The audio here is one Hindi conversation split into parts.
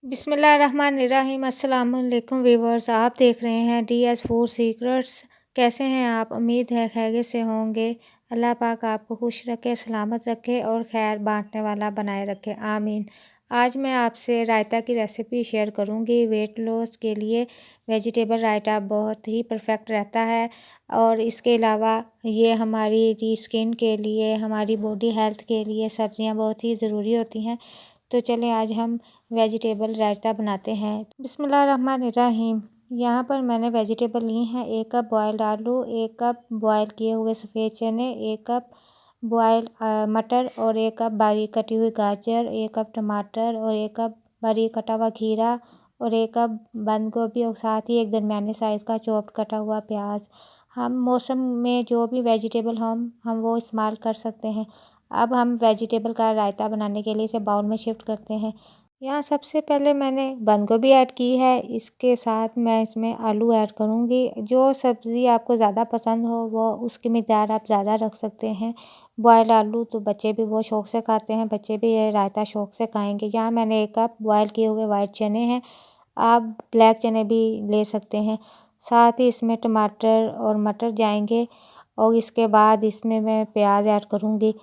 बिस्मिल्लाहिर्रहमानिर्रहीम अस्सलाम वालेकुम व्यूअर्स। आप देख रहे हैं DS फूड सीक्रेट्स। कैसे हैं आप? उम्मीद है खैरियत से होंगे। अल्लाह पाक आपको खुश रखे, सलामत रखे और खैर बांटने वाला बनाए रखे, आमीन। आज मैं आपसे रायता की रेसिपी शेयर करूंगी। वेट लॉस के लिए वेजिटेबल रायता बहुत ही परफेक्ट रहता है और इसके अलावा ये हमारी स्किन के लिए, हमारी बॉडी हेल्थ के लिए सब्जियां बहुत ही ज़रूरी होती हैं। तो चलें आज हम वेजिटेबल रायता बनाते हैं। बिस्मिल्लाहिर्रहमानिर्रहीम। यहाँ पर मैंने वेजिटेबल ली हैं। 1 कप बॉयल्ड आलू, 1 कप बॉयल किए हुए सफ़ेद चने, 1 कप बॉयल मटर और 1 कप बारीक कटी हुई गाजर, 1 कप टमाटर और 1 कप बारीक कटा हुआ खीरा और 1 कप बंद गोभी और साथ ही एक दरमियाने साइज़ का चॉप्ड कटा हुआ प्याज। हम मौसम में जो भी वेजिटेबल हम वो इस्तेमाल कर सकते हैं। अब हम वेजिटेबल का रायता बनाने के लिए इसे बाउल में शिफ्ट करते हैं। यहाँ सबसे पहले मैंने बंद गोभी ऐड की है। इसके साथ मैं इसमें आलू ऐड करूँगी। जो सब्ज़ी आपको ज़्यादा पसंद हो वो उसकी मिक़दार आप ज़्यादा रख सकते हैं। बॉयल आलू तो बच्चे भी बहुत शौक़ से खाते हैं, बच्चे भी ये रायता शौक़ से खाएँगे। यहाँ मैंने 1 कप बॉयल किए हुए वाइट चने हैं, आप ब्लैक चने भी ले सकते हैं। साथ ही इसमें टमाटर और मटर जाएंगे और इसके बाद इसमें मैं प्याज ऐड करूँगी।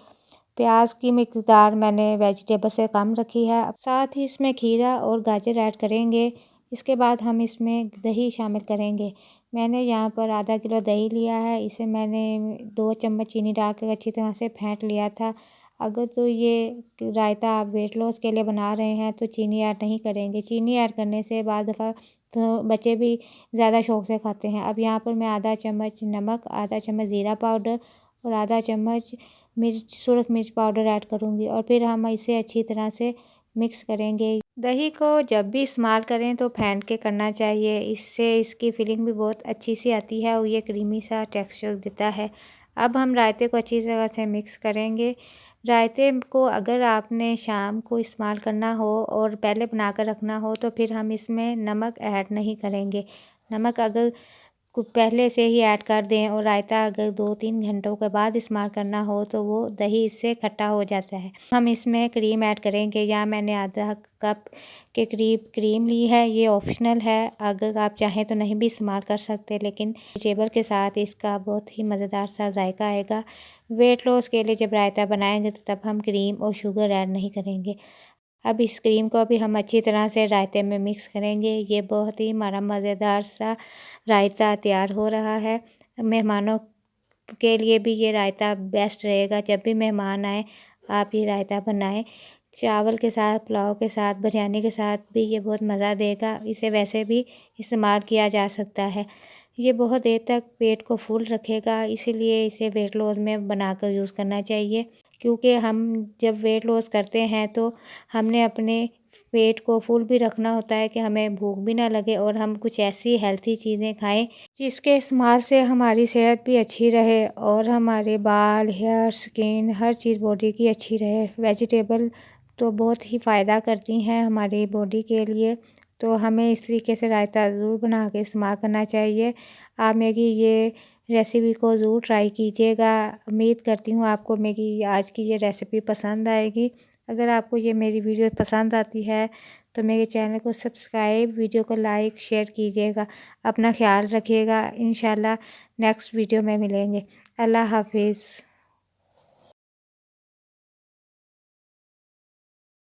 प्याज की मिक़दार मैंने वेजिटेबल से कम रखी है। साथ ही इसमें खीरा और गाजर ऐड करेंगे। इसके बाद हम इसमें दही शामिल करेंगे। मैंने यहाँ पर आधा किलो दही लिया है। इसे मैंने 2 चम्मच चीनी डालकर अच्छी तरह से फेंट लिया था। अगर तो ये रायता आप वेट लॉस के लिए बना रहे हैं तो चीनी ऐड नहीं करेंगे। चीनी ऐड करने से बाद दफ़ा तो बच्चे भी ज़्यादा शौक़ से खाते हैं। अब यहाँ पर मैं आधा चम्मच नमक, आधा चम्मच ज़ीरा पाउडर और आधा चम्मच सुरख मिर्च पाउडर ऐड करूँगी और फिर हम इसे अच्छी तरह से मिक्स करेंगे। दही को जब भी इस्तेमाल करें तो फेंट के करना चाहिए। इससे इसकी फीलिंग भी बहुत अच्छी सी आती है और ये क्रीमी सा टेक्सचर देता है। अब हम रायते को अच्छी तरह से मिक्स करेंगे। रायते को अगर आपने शाम को इस्तेमाल करना हो और पहले बना कर रखना हो तो फिर हम इसमें नमक ऐड नहीं करेंगे। नमक अगर पहले से ही ऐड कर दें और रायता अगर 2-3 घंटों के बाद इस्तेमाल करना हो तो वो दही इससे खट्टा हो जाता है। हम इसमें क्रीम ऐड करेंगे। यहाँ मैंने आधा कप के करीब क्रीम ली है। ये ऑप्शनल है, अगर आप चाहें तो नहीं भी इस्तेमाल कर सकते, लेकिन वेजिटेबल के साथ इसका बहुत ही मज़ेदार सा जायका आएगा। वेट लॉस के लिए जब रायता बनाएंगे तो तब हम क्रीम और शुगर ऐड नहीं करेंगे। अब इस क्रीम को भी हम अच्छी तरह से रायते में मिक्स करेंगे। ये बहुत ही हमारा मज़ेदार सा रायता तैयार हो रहा है। मेहमानों के लिए भी ये रायता बेस्ट रहेगा। जब भी मेहमान आए आप ये रायता बनाएं। चावल के साथ, पुलाव के साथ, बिरयानी के साथ भी ये बहुत मज़ा देगा। इसे वैसे भी इस्तेमाल किया जा सकता है। ये बहुत देर तक पेट को फुल रखेगा, इसीलिए इसे वेट लॉस में बनाकर यूज़ करना चाहिए। क्योंकि हम जब वेट लॉस करते हैं तो हमने अपने पेट को फुल भी रखना होता है कि हमें भूख भी ना लगे और हम कुछ ऐसी हेल्थी चीज़ें खाएं जिसके इस्तेमाल से हमारी सेहत भी अच्छी रहे और हमारे बाल, हेयर, स्किन हर चीज़ बॉडी की अच्छी रहे। वेजिटेबल तो बहुत ही फ़ायदा करती हैं हमारी बॉडी के लिए, तो हमें इस तरीके से रायता ज़रूर बना के इस्तेमाल करना चाहिए। आप मेरी ये रेसिपी को ज़रूर ट्राई कीजिएगा। उम्मीद करती हूँ आपको मेरी आज की ये रेसिपी पसंद आएगी। अगर आपको ये मेरी वीडियो पसंद आती है तो मेरे चैनल को सब्सक्राइब, वीडियो को लाइक, शेयर कीजिएगा। अपना ख्याल रखिएगा। इंशाल्लाह नेक्स्ट वीडियो में मिलेंगे। अल्लाह हाफिज़।